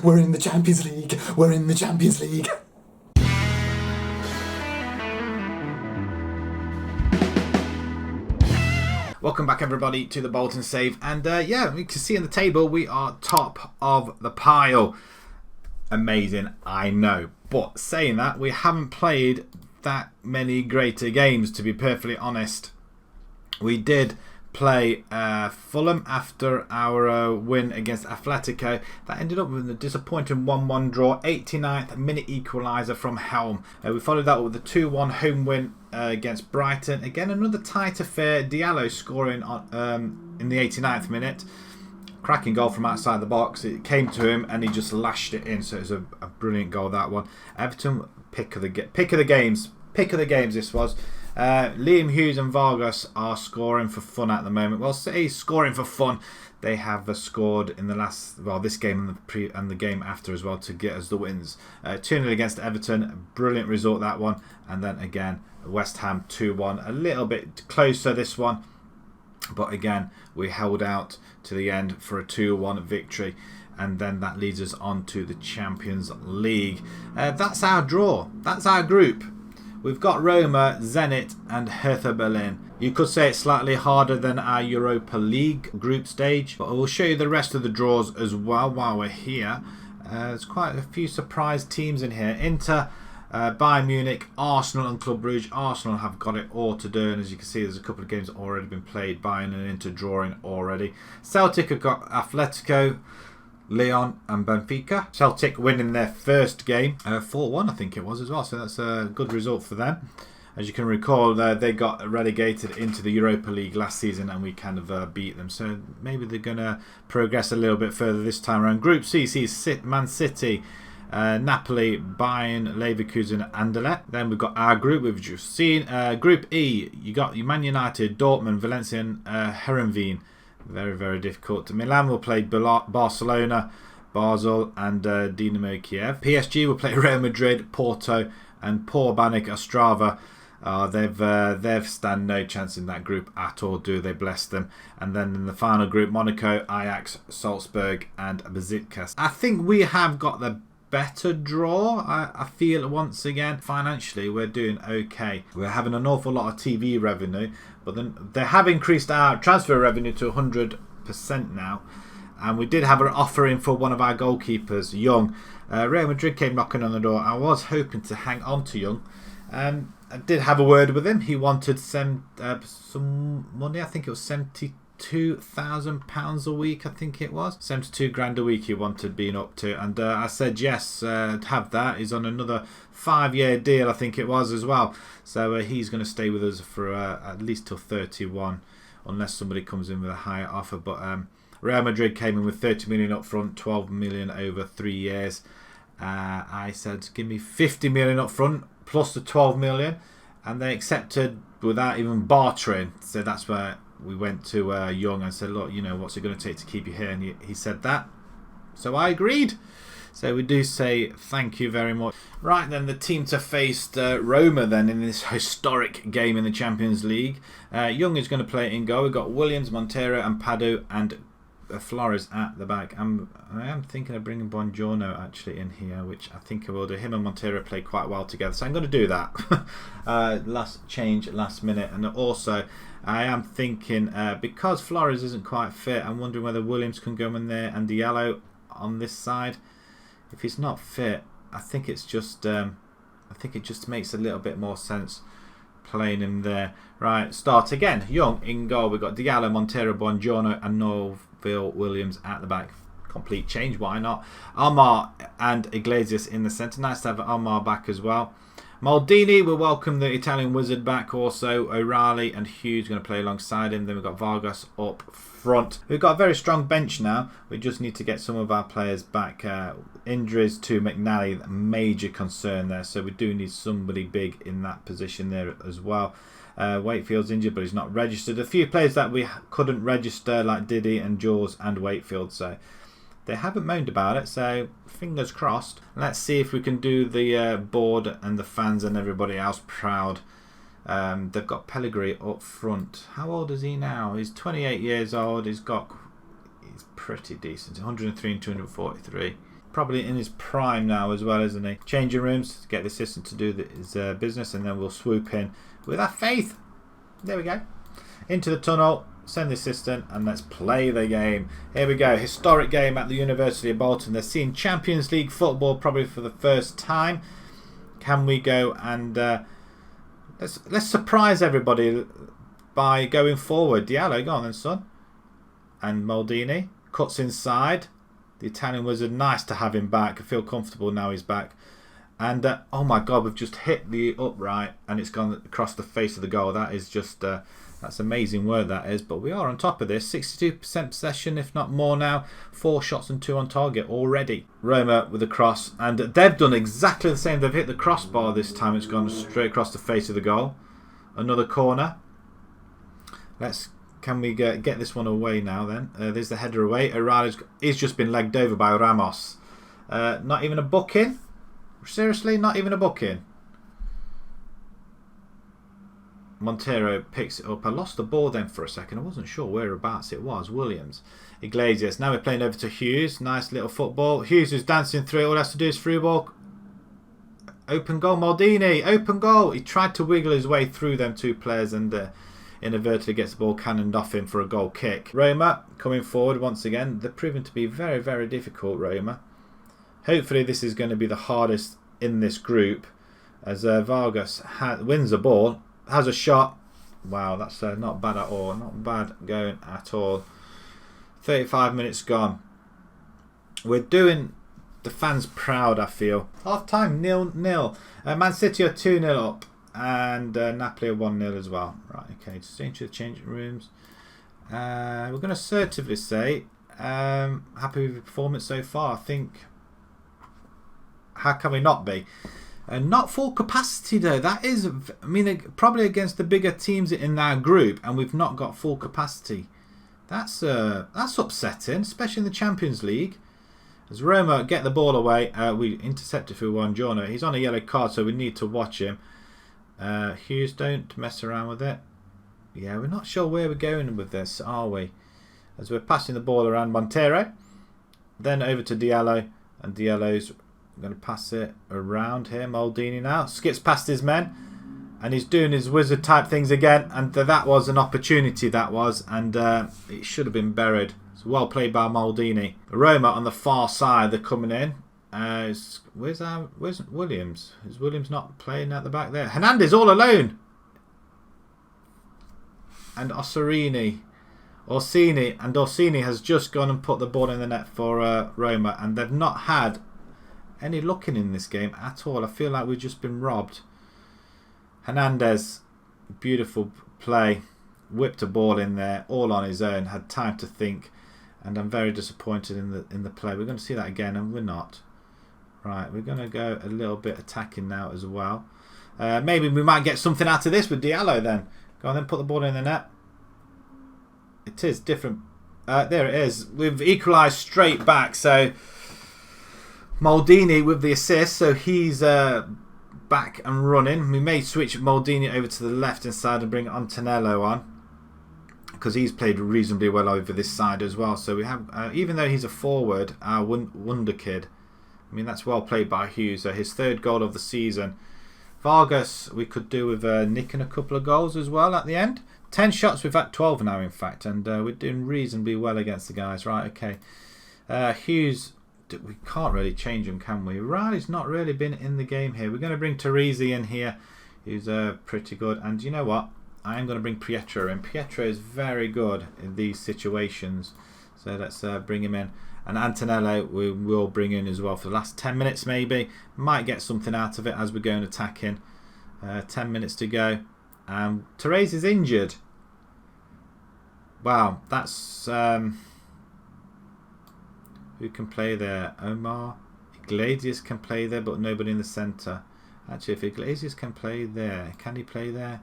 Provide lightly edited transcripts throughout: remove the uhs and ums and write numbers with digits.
We're in the Champions League. We're in the Champions League. Welcome back everybody to the Bolton save, and yeah, you can see in the table we are top of the pile. Amazing, I know, but saying that, we haven't played that many greater games, to be perfectly honest. We did play Fulham after our win against Atletico. That ended up with a disappointing 1-1 draw, 89th minute equaliser from Helm. We followed that up with a 2-1 home win against Brighton. Again, another tight affair. Diallo scoring on, in the 89th minute. Cracking goal from outside the box. It came to him and he just lashed it in. So it was a brilliant goal, that one. Everton, pick of the games. Pick of the games this was. Liam Hughes and Vargas are scoring for fun at the moment. Well, say scoring for fun. They have scored in the last, well, this game and the game after as well to get us the wins. 2-0 against Everton, brilliant result that one. And then again, West Ham 2-1, a little bit closer this one. But again, we held out to the end for a 2-1 victory. And then that leads us on to the Champions League. That's our draw. That's our group. We've got Roma, Zenit and Hertha Berlin. You could say it's slightly harder than our Europa League group stage, but I will show you the rest of the draws as well while we're here. There's quite a few surprise teams in here. Inter, Bayern Munich, Arsenal and Club Brugge. Arsenal have got it all to do, and as you can see, there's a couple of games already been played. Bayern and Inter drawing already. Celtic have got Atletico, Lyon and Benfica. Celtic winning their first game 4-1 I think it was as well, so that's a good result for them. As you can recall, they got relegated into the Europa League last season and we kind of beat them, so maybe they're going to progress a little bit further this time around. Group C sees Man City, Napoli, Bayern, Leverkusen, Anderlecht. Then we've got our group we've just seen. Group E, you got Man United, Dortmund, Valencia and Heerenveen. Very, very difficult. Milan will play Barcelona, Basel and Dinamo Kiev. PSG will play Real Madrid, Porto and poor Banik Ostrava. They've stand no chance in that group at all, do they? Bless them. And then in the final group, Monaco, Ajax, Salzburg and Besiktas. I think we have got the better draw. I feel once again financially we're doing okay. We're having an awful lot of TV revenue, but then they have increased our transfer revenue to 100% now, and we did have an offer in for one of our goalkeepers, Young. Real Madrid came knocking on the door. I was hoping to hang on to Young. I did have a word with him. He wanted some money. I think it was £72,000 a week, I think it was. 72 grand a week he wanted being up to, and I said yes, have that. He's on another 5-year deal, I think it was as well, so he's going to stay with us for at least till 31 unless somebody comes in with a higher offer. But Real Madrid came in with 30 million up front, 12 million over 3 years. I said give me 50 million up front plus the 12 million, and they accepted without even bartering. So that's where we went to Young and said, look, you know, what's it going to take to keep you here? And he said that. So I agreed. So we do say thank you very much. Right then, the team to face Roma then in this historic game in the Champions League. Young is going to play in goal. We've got Williams, Montero and Padu and Flores at the back. I am thinking of bringing Buongiorno actually in here, which I think I will do. Him and Montero play quite well together, so I'm going to do that. Last minute. And also I am thinking, because Flores isn't quite fit, I'm wondering whether Williams can go in there and Diallo on this side. If he's not fit, I think it's just I think it just makes a little bit more sense playing him there. Right, start again. Young in goal. We've got Diallo, Montero, Buongiorno and Norville Williams at the back. Complete change, why not? Almar and Iglesias in the centre. Nice to have Almar back as well. Maldini will welcome the Italian wizard back also. O'Reilly and Hughes going to play alongside him. Then we've got Vargas up front. We've got a very strong bench now. We just need to get some of our players back. Injuries to McNally, major concern there. So we do need somebody big in that position there as well. Wakefield's injured, but he's not registered. A few players that we couldn't register, like Diddy and Jaws and Wakefield. So they haven't moaned about it, so fingers crossed. Let's see if we can do the board and the fans and everybody else proud. They've got Pellegrini up front. How old is he now? He's 28 years old. He's pretty decent. 103 and 243. probably in his prime now as well, isn't he? Changing rooms, get the assistant to do his business, and then we'll swoop in with our faith. There we go. Into the tunnel, send the assistant, and let's play the game. Here we go. Historic game at the University of Bolton. They're seeing Champions League football probably for the first time. Can we go and let's surprise everybody by going forward. Diallo, go on then, son. And Maldini cuts inside. The Italian wizard, nice to have him back. I feel comfortable now he's back. And oh my God, we've just hit the upright and it's gone across the face of the goal. That is just that's amazing work, that is. But we are on top of this. 62% possession, if not more now. 4 shots and 2 on target already. Roma with a cross, and they've done exactly the same. They've hit the crossbar this time. It's gone straight across the face of the goal. Another corner. Can we get this one away now then? There's the header away. He's just been legged over by Ramos. Not even a booking? Seriously, not even a booking? Montero picks it up. I lost the ball then for a second. I wasn't sure whereabouts it was. Williams. Iglesias. Now we're playing over to Hughes. Nice little football. Hughes is dancing through. All he has to do is through ball. Open goal. Maldini. Open goal. He tried to wiggle his way through them 2 players and inadvertently gets the ball cannoned off him for a goal kick. Roma coming forward once again. They're proving to be very, very difficult, Roma. Hopefully this is going to be the hardest in this group, as Vargas wins the ball. Has a shot. Wow, that's not bad at all. Not bad going at all. 35 minutes gone. We're doing the fans proud, I feel. Half time, 0-0. Man City are 2-0 up. And Napoli are 1-0 as well. Right, okay. Just into the changing rooms. We're going to assertively say happy with the performance so far. I think. How can we not be? Not full capacity though. That is, I mean, probably against the bigger teams in our group, and we've not got full capacity. That's upsetting, especially in the Champions League. As Roma get the ball away, we intercepted through Buongiorno. He's on a yellow card, so we need to watch him. Hughes, don't mess around with it. Yeah, we're not sure where we're going with this, are we? As we're passing the ball around Montero, then over to Diallo, and Diallo's going to pass it around here. Maldini now skips past his men, and he's doing his wizard type things again. And that was an opportunity, that was, and it should have been buried. It's well played by Maldini. Roma on the far side, they're coming in. Where's Williams? Is Williams not playing at the back there? Hernandez all alone, and Orsini has just gone and put the ball in the net for Roma, and they've not had any looking in this game at all. I feel like we've just been robbed. Hernandez, beautiful play, whipped a ball in there all on his own, had time to think, and I'm very disappointed in the play. We're going to see that again, and we're not. Right, we're going to go a little bit attacking now as well. Maybe we might get something out of this with Diallo then. Go on then, put the ball in the net. It is different. There it is. We've equalised straight back, so Maldini with the assist, so he's back and running. We may switch Maldini over to the left hand side and bring Antonello on, because he's played reasonably well over this side as well. So we have, even though he's a forward, our wonder kid, I mean, that's well played by Hughes. So his 3rd goal of the season. Vargas, we could do with nicking a couple of goals as well at the end. 10 shots, we've had 12 now in fact, and we're doing reasonably well against the guys. Right, okay. Hughes, we can't really change him, can we? Riley's not really been in the game here. We're going to bring Teresi in here, who's pretty good. And you know what? I am going to bring Pietro in. Pietro is very good in these situations. So let's bring him in. And Antonello we will bring in as well for the last 10 minutes maybe. Might get something out of it as we go and attacking. 10 minutes to go. And Teresi's injured. Wow, that's... who can play there? Omar. Iglesias can play there, but nobody in the centre. Actually, if Iglesias can play there, can he play there?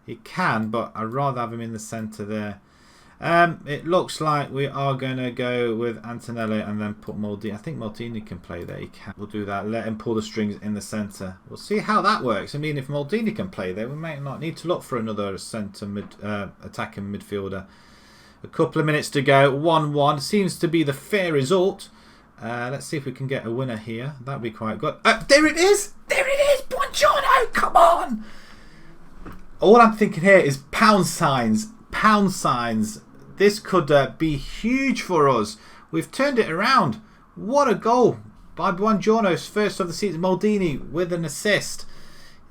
He can, but I'd rather have him in the centre there. It looks like we are going to go with Antonello and then put Maldini. I think Maldini can play there. He can. We'll do that. Let him pull the strings in the centre. We'll see how that works. I mean, if Maldini can play there, we might not need to look for another centre attacking midfielder. A couple of minutes to go. 1-1 seems to be the fair result. Let's see if we can get a winner here. That'd be quite good. There it is! There it is! Buongiorno! Come on! All I'm thinking here is pound signs. Pound signs. This could be huge for us. We've turned it around. What a goal by Buongiorno's first of the season. Maldini with an assist.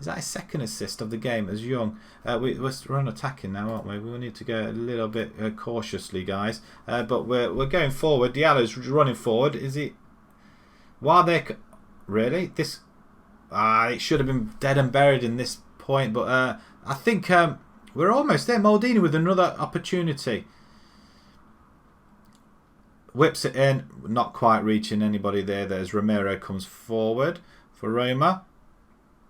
Is that his second assist of the game as Young? We're attacking now, aren't we? We need to go a little bit cautiously, guys. But we're going forward. Diallo's running forward. Is he? While they're... Really? This... it should have been dead and buried in this point. But I think we're almost there. Maldini with another opportunity. Whips it in. Not quite reaching anybody there. There's Romero comes forward for Roma.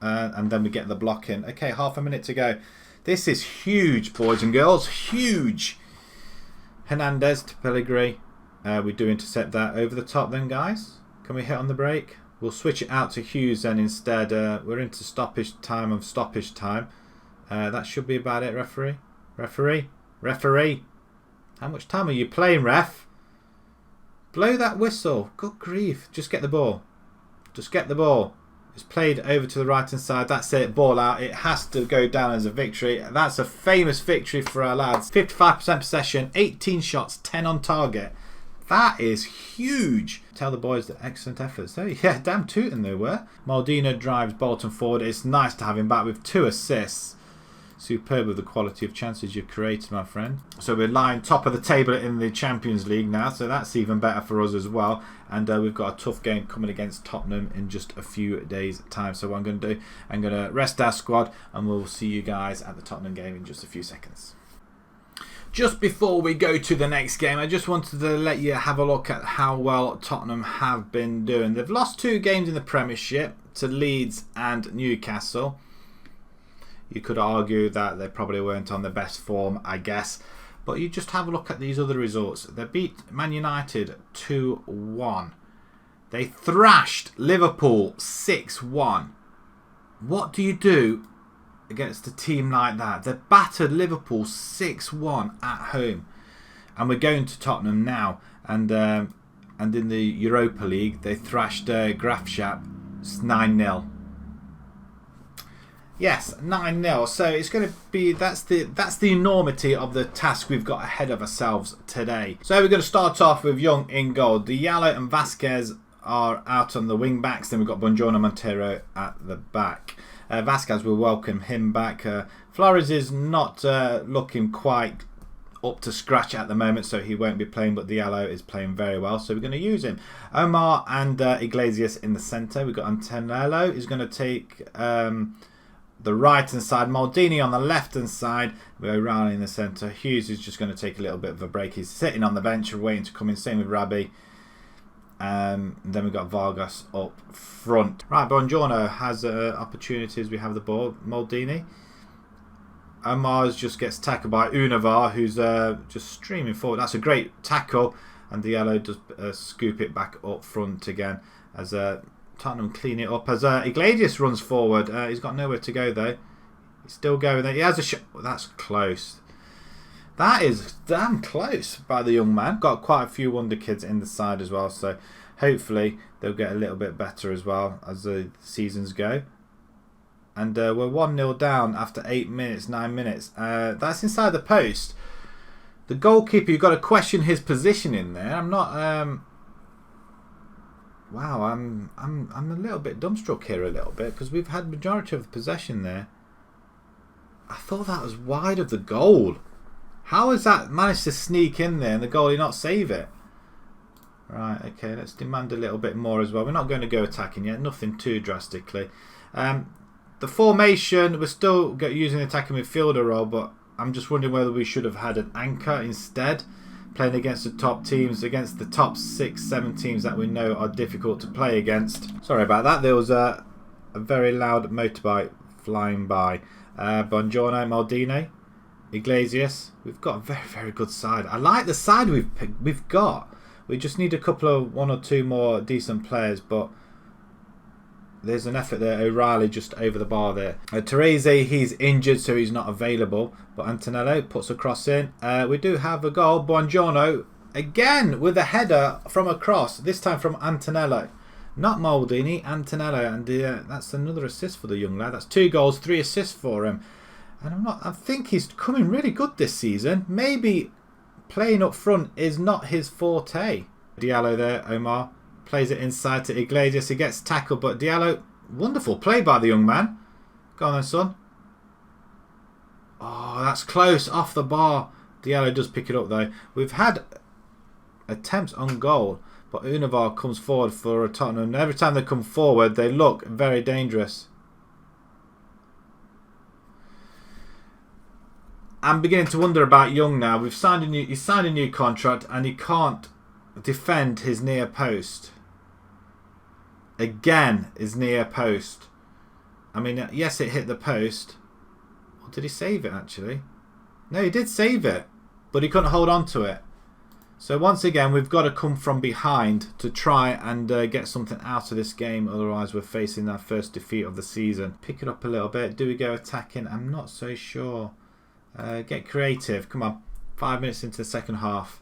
And then we get the block in. Okay, half a minute to go. This is huge, boys and girls. Huge. Hernandez to Pellegrini. We do intercept that over the top then, guys. Can we hit on the break? We'll switch it out to Hughes then instead. We're into stoppage time of stoppage time. That should be about it, referee. Referee. How much time are you playing, ref? Blow that whistle. Good grief. Just get the ball. Just get the ball. It's played over to the right hand side. That's it. Ball out. It has to go down as a victory. That's a famous victory for our lads. 55% possession, 18 shots, 10 on target. That is huge. Tell the boys that excellent efforts. Oh, yeah, damn tooting they were. Maldini drives Bolton forward. It's nice to have him back with 2 assists. Superb with the quality of chances you've created, my friend. So we're lying top of the table in the Champions League now, so that's even better for us as well. And we've got a tough game coming against Tottenham in just a few days' time. So what I'm going to do, I'm going to rest our squad, and we'll see you guys at the Tottenham game in just a few seconds. Just before we go to the next game, I just wanted to let you have a look at how well Tottenham have been doing. They've lost 2 games in the Premiership to Leeds and Newcastle. You could argue that they probably weren't on the best form, I guess. But you just have a look at these other results. They beat Man United 2-1. They thrashed Liverpool 6-1. What do you do against a team like that? They battered Liverpool 6-1 at home. And we're going to Tottenham now. And in the Europa League, they thrashed Graafschap 9-0. Yes, 9-0. So it's going to be that's the enormity of the task we've got ahead of ourselves today. So we're going to start off with Young in goal. Diallo and Vasquez are out on the wing backs. Then we've got Buongiorno Montero at the back. Vasquez will welcome him back. Flores is not looking quite up to scratch at the moment, so he won't be playing, but Diallo is playing very well, so we're going to use him. Omar and Iglesias in the centre. We've got Antonello is going to take the right hand side, Maldini on the left hand side, O'Reilly in the centre. Hughes is just going to take a little bit of a break. He's sitting on the bench waiting to come in. Same with Rabbi. Then we've got Vargas up front. Right, Buongiorno has opportunities. We have the ball. Maldini. Omar just gets tackled by Unavar, who's just streaming forward. That's a great tackle. And Diallo does scoop it back up front again as Tottenham clean it up as Iglesias runs forward. He's got nowhere to go though. He's still going there. He has a shot. That's close. That is damn close by the young man. Got quite a few wonder kids in the side as well, so hopefully they'll get a little bit better as well as the seasons go. And we're 1-0 down after 8 minutes, 9 minutes. That's inside the post. The goalkeeper, you've got to question his position in there. I'm not. Wow, I'm a little bit dumbstruck here a little bit because we've had majority of the possession there. I thought that was wide of the goal. How has that managed to sneak in there and the goalie not save it? Right, okay, let's demand a little bit more as well. We're not going to go attacking yet, nothing too drastically. The formation, we're still using the attacking midfielder role, but I'm just wondering whether we should have had an anchor instead. Playing against the top teams, against the top 6-7 teams that we know are difficult to play against. Sorry about that, there was a very loud motorbike flying by. Buongiorno, Maldini, Iglesias. We've got a very, very good side. I like the side we've got. We just need a couple of 1 or 2 more decent players, but there's an effort there. O'Reilly just over the bar there. Terese, he's injured, so he's not available. But Antonello puts a cross in. We do have a goal. Buongiorno Again with a header from across, this time from Antonello. Not Maldini, Antonello, and that's another assist for the young lad. That's 2 goals, 3 assists for him. And I think he's coming really good this season. Maybe playing up front is not his forte. Diallo there, Omar. Plays it inside to Iglesias. He gets tackled, but Diallo, wonderful play by the young man. Go on then, son. Oh, that's close, off the bar. Diallo does pick it up though. We've had attempts on goal, but Univar comes forward for Tottenham. And every time they come forward, they look very dangerous. I'm beginning to wonder about Young now. He's signed a new contract, and he can't defend his near post. Again, his near post. I mean, yes, it hit the post. Or did he save it, actually? No, he did save it, but he couldn't hold on to it. So once again, we've got to come from behind to try and get something out of this game. Otherwise, we're facing our first defeat of the season. Pick it up a little bit. Do we go attacking? I'm not so sure. Get creative. Come on. 5 minutes into the second half.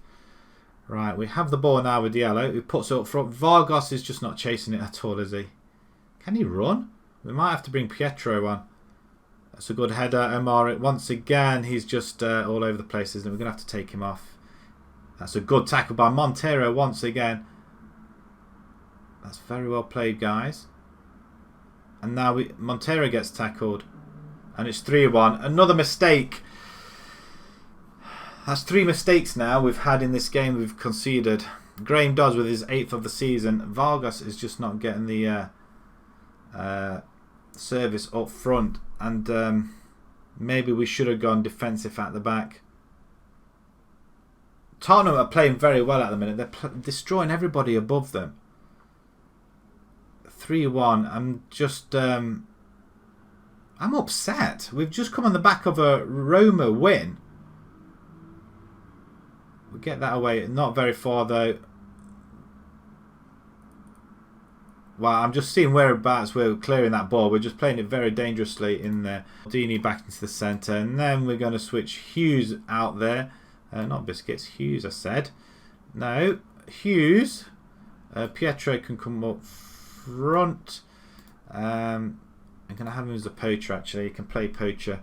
Right, we have the ball now with Diallo, who puts it up front. Vargas is just not chasing it at all, is he? Can he run? We might have to bring Pietro on. That's a good header. Omar, once again, he's just all over the place, isn't it? We're going to have to take him off. That's a good tackle by Montero once again. That's very well played, guys. And now Montero gets tackled. And it's 3-1. Another mistake. That's 3 mistakes now we've had in this game we've conceded. Graham Dodds with his 8th of the season. Vargas is just not getting the service up front. And maybe we should have gone defensive at the back. Tottenham are playing very well at the minute. They're destroying everybody above them. 3-1. I'm just... I'm upset. We've just come on the back of a Roma win. We'll get that away. Not very far though. Well, I'm just seeing whereabouts we're clearing that ball. We're just playing it very dangerously in there. Dini back into the centre. And then we're going to switch Hughes out there. Not Biscuits. Hughes, I said. No. Hughes. Pietro can come up front. I'm going to have him as a poacher, actually. He can play poacher.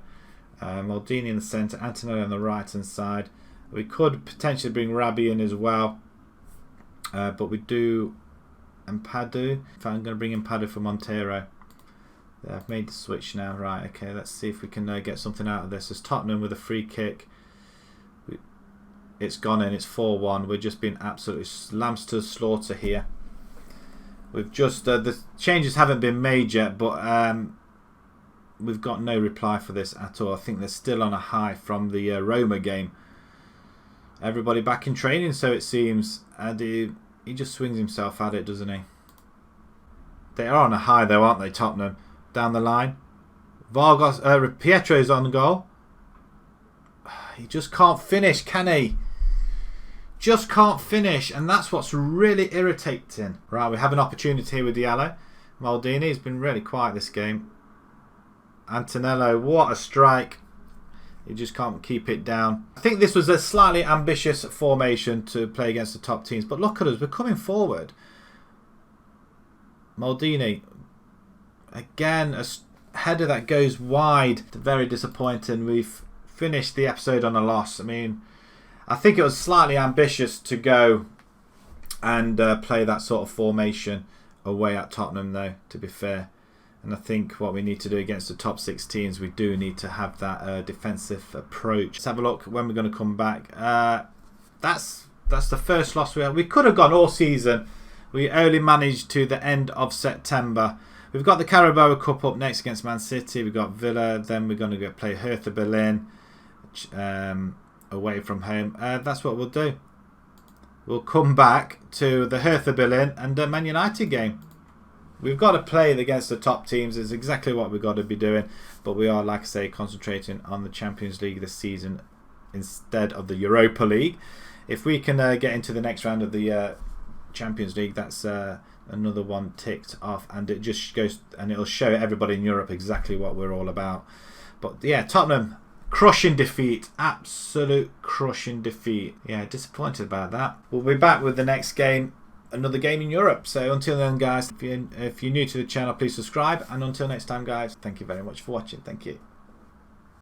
Maldini in the centre. Antonello on the right-hand side. We could potentially bring Rabi in as well. But we do Ampadu. If I'm going to bring Ampadu for Montero. Yeah, I've made the switch now. Right, okay. Let's see if we can get something out of this. There's Tottenham with a free kick. It's gone in. It's 4-1. We're just being absolutely lambs to slaughter here. We've just the changes haven't been made yet, but we've got no reply for this at all. I think they're still on a high from the Roma game. Everybody back in training, so it seems. And he just swings himself at it, doesn't he? They are on a high though, aren't they, Tottenham? Down the line. Vargas, Pietro's on goal. He just can't finish, can he? Just can't finish, and that's what's really irritating. Right, we have an opportunity here with Diallo. Maldini has been really quiet this game. Antonello, what a strike. He just can't keep it down. I think this was a slightly ambitious formation to play against the top teams, but look at us, we're coming forward. Maldini, again, a header that goes wide. Very disappointing. We've finished the episode on a loss. I mean, I think it was slightly ambitious to go and play that sort of formation away at Tottenham, though, to be fair. And I think what we need to do against the top 6 teams, we do need to have that defensive approach. Let's have a look when we're going to come back. That's the first loss we had. We could have gone all season. We only managed to the end of September. We've got the Carabao Cup up next against Man City. We've got Villa. Then we're going to go play Hertha Berlin away from home. That's what we'll do. We'll come back to the Hertha Berlin and the Man United game. We've got to play against the top teams. It's exactly what we've got to be doing. But we are, like I say, concentrating on the Champions League this season instead of the Europa League. If we can get into the next round of the Champions League, that's another one ticked off. And it just goes, and it'll show everybody in Europe exactly what we're all about. But yeah, Tottenham, Crushing defeat. Absolute crushing defeat. Yeah, disappointed about that. We'll be back with the next game. Another game in Europe. So until then, guys, if you're new to the channel, please subscribe. And until next time, guys, thank you very much for watching. Thank you.